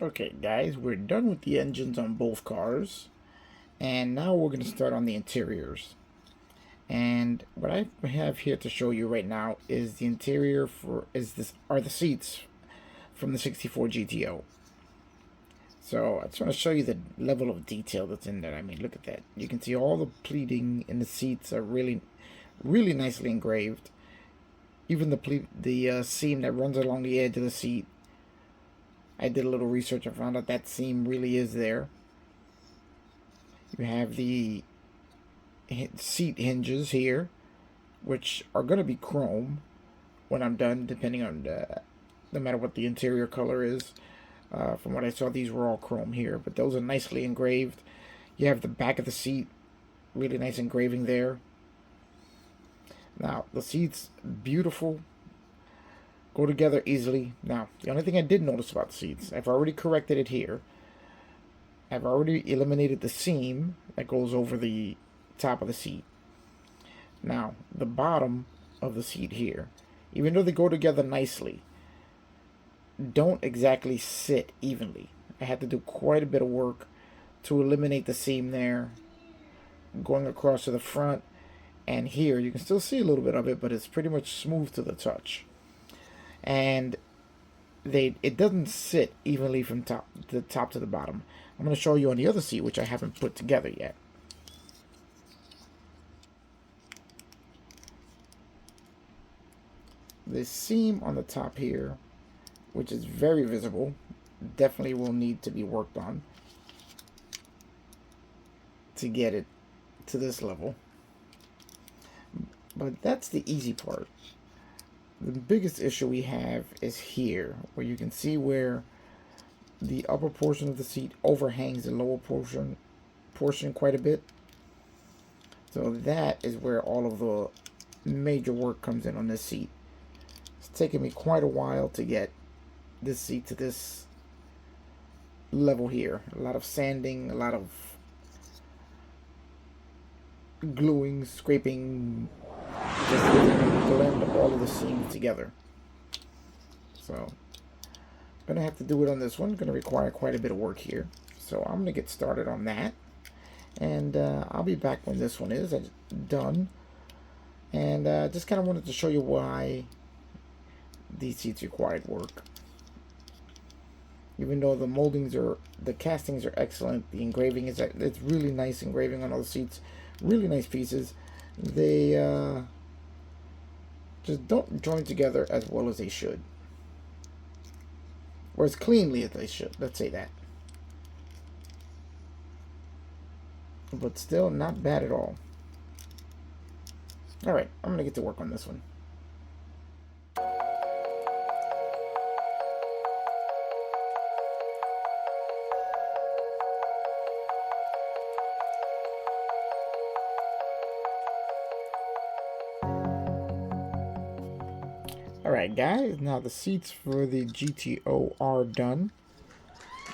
Okay, guys, we're done with the engines on both cars, and now we're going to start on the interiors. And what I have here to show you right now is the interior are the seats from the 64 GTO. So I just want to show you the level of detail that's in there. I mean, look at that. You can see all the pleating in the seats are really, really nicely engraved. Even the seam that runs along the edge of the seat. I did a little research and found out that seam really is there. You have the seat hinges here, which are going to be chrome when I'm done, depending on no matter what the interior color is. From what I saw, these were all chrome here, but those are nicely engraved. You have the back of the seat, really nice engraving there. Now, the seats, beautiful, go together easily. Now, the only thing I did notice about the seats, I've already corrected it here. I've already eliminated the seam that goes over the top of the seat. Now, the bottom of the seat here, even though they go together nicely, don't exactly sit evenly. I had to do quite a bit of work to eliminate the seam there, going across to the front, and here you can still see a little bit of it, but it's pretty much smooth to the touch. And it doesn't sit evenly from top to the bottom. I'm going to show you on the other seat, which I haven't put together yet. The seam on the top here, which is very visible, definitely will need to be worked on to get it to this level. But that's the easy part. The biggest issue we have is here, where you can see where the upper portion of the seat overhangs the lower portion quite a bit. So that is where all of the major work comes in on this seat. It's taken me quite a while to get this seat to this level here. A lot of sanding, a lot of gluing, scraping, just to blend all of the seams together. So I'm gonna have to do it on this one. Gonna require quite a bit of work here. So I'm gonna get started on that, and I'll be back when this one is done. And just kind of wanted to show you why these seats required work. Even though the castings are excellent, the engraving it's really nice engraving on all the seats, really nice pieces. They just don't join together as well as they should, or as cleanly as they should. Let's say that. But still not bad at all. All right, I'm gonna get to work on this one. Alright guys, now the seats for the GTO are done.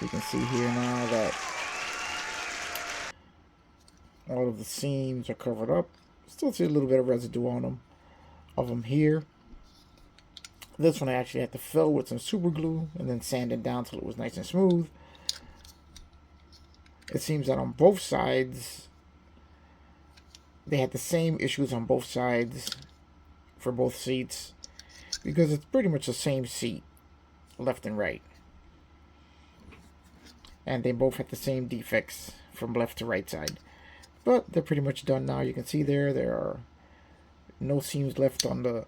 You can see here now that all of the seams are covered up. Still see a little bit of residue on them here. This one I actually had to fill with some super glue and then sand it down till it was nice and smooth. It seems that on both sides they had the same issues on both sides for both seats, because it's pretty much the same seat left and right, and they both had the same defects from left to right side. But they're pretty much done now. You can see there are no seams left on the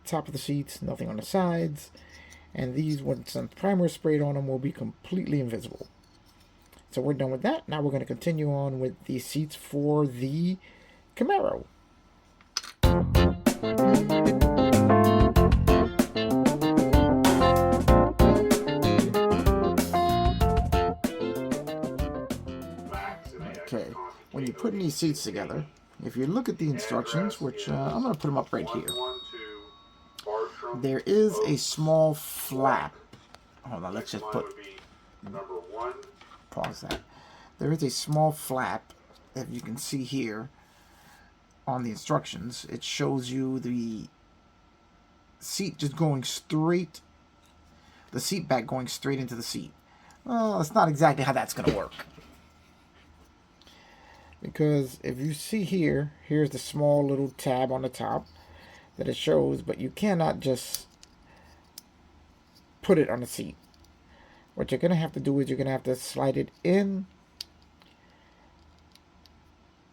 top of the seats, nothing on the sides, and these, once some primer sprayed on them, will be completely invisible. So we're done with that. Now we're going to continue on with the seats for the Camaro. Okay, when you're putting these seats together, if you look at the instructions, which I'm going to put them up right here, there is a small flap. Hold on, let's just pause that. There is a small flap that you can see here on the instructions. It shows you the seat just going straight the seat back going straight into the seat. Well, it's not exactly how that's going to work. Because if you see here, here's the small little tab on the top that it shows, but you cannot just put it on the seat. What you're going to have to do is you're going to have to slide it in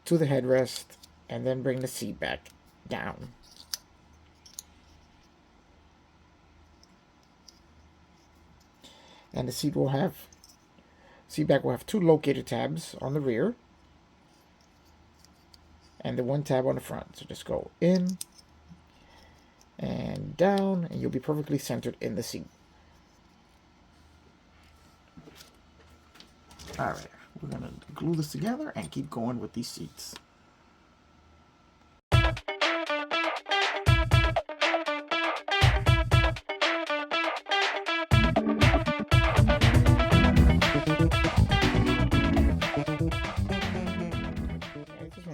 to the headrest and then bring the seat back down. And the seat back will have two locator tabs on the rear and the one tab on the front. So just go in and down and you'll be perfectly centered in the seat. Alright, we're going to glue this together and keep going with these seats.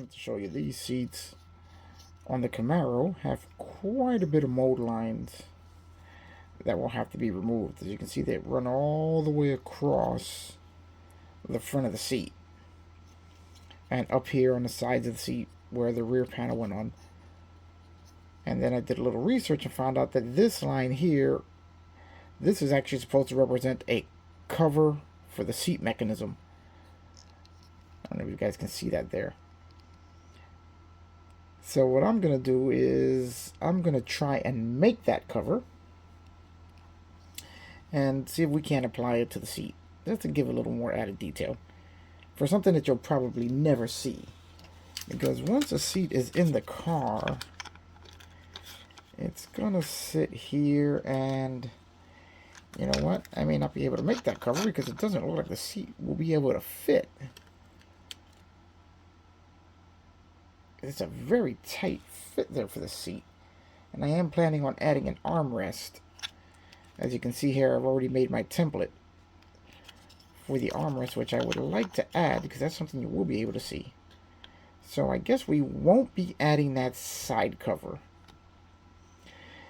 To show you, these seats on the Camaro have quite a bit of mold lines that will have to be removed. As you can see, they run all the way across the front of the seat and up here on the sides of the seat where the rear panel went on. And then I did a little research and found out that this line here, this is actually supposed to represent a cover for the seat mechanism. I don't know if you guys can see that there. So what I'm going to do is I'm going to try and make that cover and see if we can apply it to the seat, just to give a little more added detail for something that you'll probably never see. Because once a seat is in the car, it's going to sit here, and you know what? I may not be able to make that cover because it doesn't look like the seat will be able to fit. It's a very tight fit there for the seat. And I am planning on adding an armrest. As you can see here, I've already made my template for the armrest, which I would like to add because that's something you will be able to see. So I guess we won't be adding that side cover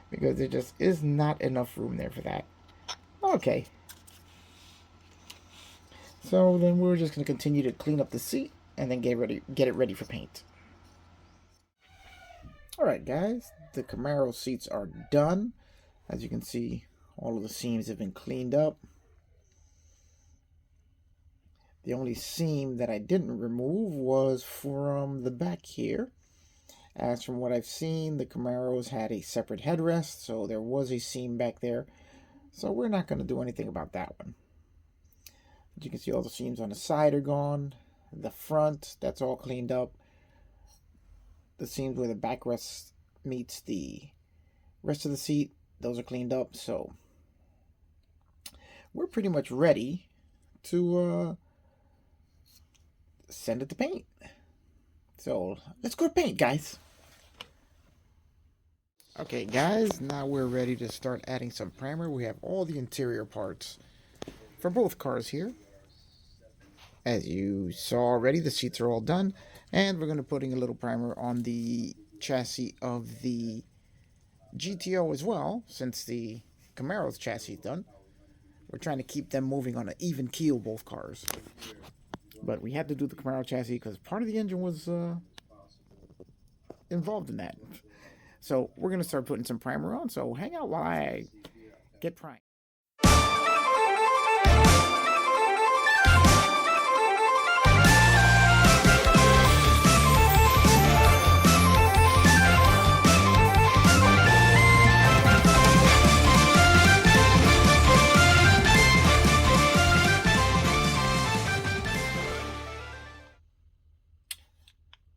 because there just is not enough room there for that. Okay. So then we're just going to continue to clean up the seat and then get it ready for paint. Alright guys, the Camaro seats are done. As you can see, all of the seams have been cleaned up. The only seam that I didn't remove was from the back here. As from what I've seen, the Camaros had a separate headrest, so there was a seam back there. So we're not going to do anything about that one. As you can see, all the seams on the side are gone. The front, that's all cleaned up. The seams where the backrest meets the rest of the seat, those are cleaned up. So we're pretty much ready to send it to paint. So let's go to paint, guys. Okay guys, now we're ready to start adding some primer. We have all the interior parts for both cars here. As you saw already, the seats are all done, and we're going to be putting a little primer on the chassis of the GTO as well, since the Camaro's chassis is done. We're trying to keep them moving on an even keel, both cars. But we had to do the Camaro chassis because part of the engine was involved in that. So we're going to start putting some primer on, so hang out while I get primed.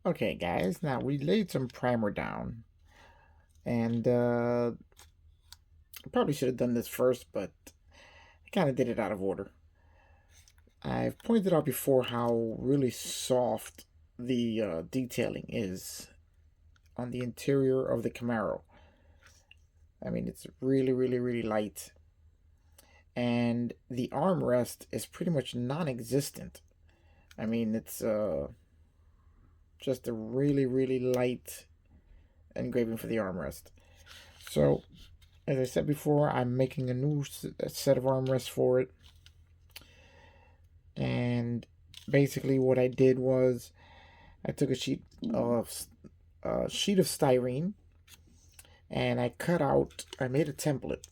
Okay guys, now we laid some primer down, and I probably should have done this first, but I kind of did it out of order. I've pointed out before how really soft the detailing is on the interior of the Camaro. I mean, it's really, really, really light. And the armrest is pretty much non-existent. I mean, it's just a really, really light engraving for the armrest. So as I said before, I'm making a new set of armrests for it. And basically what I did was I took a sheet of styrene, and I made a template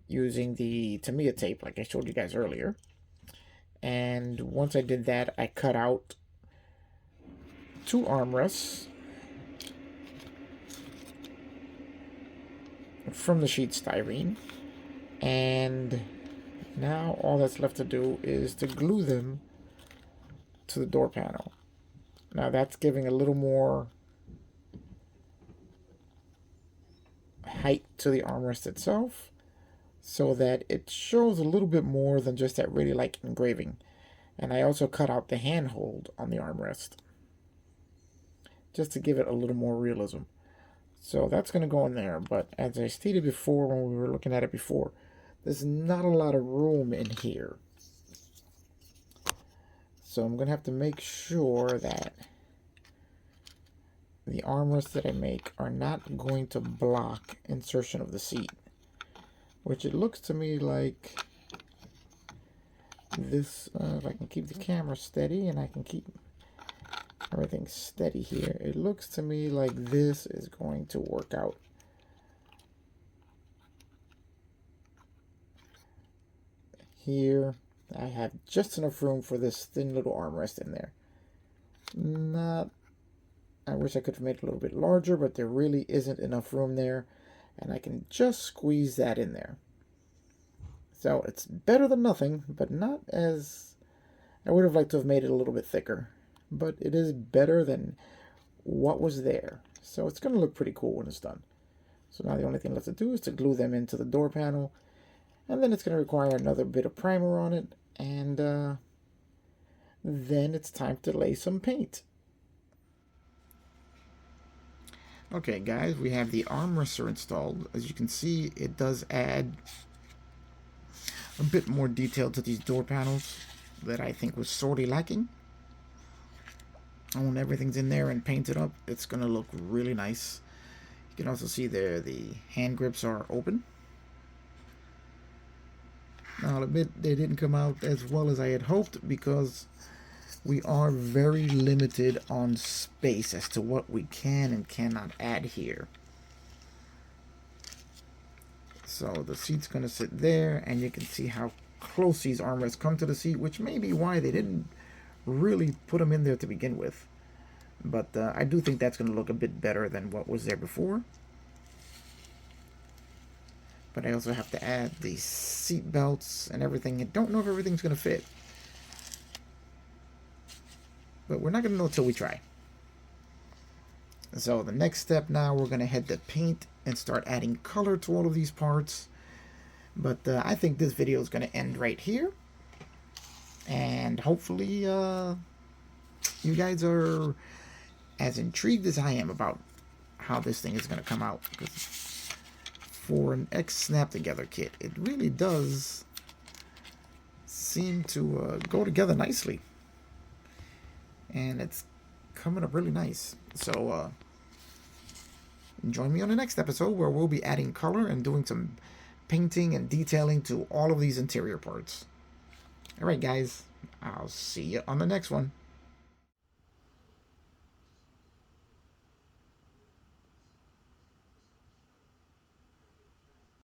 using the Tamiya tape like I showed you guys earlier. And once I did that, I cut out 2 armrests from the sheet styrene, and now all that's left to do is to glue them to the door panel. Now that's giving a little more height to the armrest itself, so that it shows a little bit more than just that really like engraving. And I also cut out the handhold on the armrest just to give it a little more realism. So that's going to go in there, but as I stated before when we were looking at it before, there's not a lot of room in here. So I'm going to have to make sure that the armrests that I make are not going to block insertion of the seat, which it looks to me like this. If I can keep the camera steady and I can keep everything steady here, it looks to me like this is going to work out. Here I have just enough room for this thin little armrest in there. I wish I could have made it a little bit larger, but there really isn't enough room there, and I can just squeeze that in there. So it's better than nothing, but not as... I would have liked to have made it a little bit thicker, but it is better than what was there. So it's going to look pretty cool when it's done. So now the only thing left to do is to glue them into the door panel, and then it's going to require another bit of primer on it, and then it's time to lay some paint. Okay guys, we have the armrests installed. As you can see, it does add a bit more detail to these door panels that I think was sorely lacking. And when everything's in there and painted up, it's going to look really nice. You can also see there the hand grips are open. Now I'll admit they didn't come out as well as I had hoped, because we are very limited on space as to what we can and cannot add here. So the seat's going to sit there, and you can see how close these armrests come to the seat, which may be why they didn't really put them in there to begin with. But I do think that's going to look a bit better than what was there before. But I also have to add the seat belts and everything. I don't know if everything's going to fit, but we're not going to know until we try. So the next step now, we're going to head to paint and start adding color to all of these parts. But I think this video is going to end right here. And hopefully you guys are as intrigued as I am about how this thing is going to come out. Because for an X Snap Together kit, it really does seem to go together nicely. And it's coming up really nice. So join me on the next episode, where we'll be adding color and doing some painting and detailing to all of these interior parts. Alright guys, I'll see you on the next one.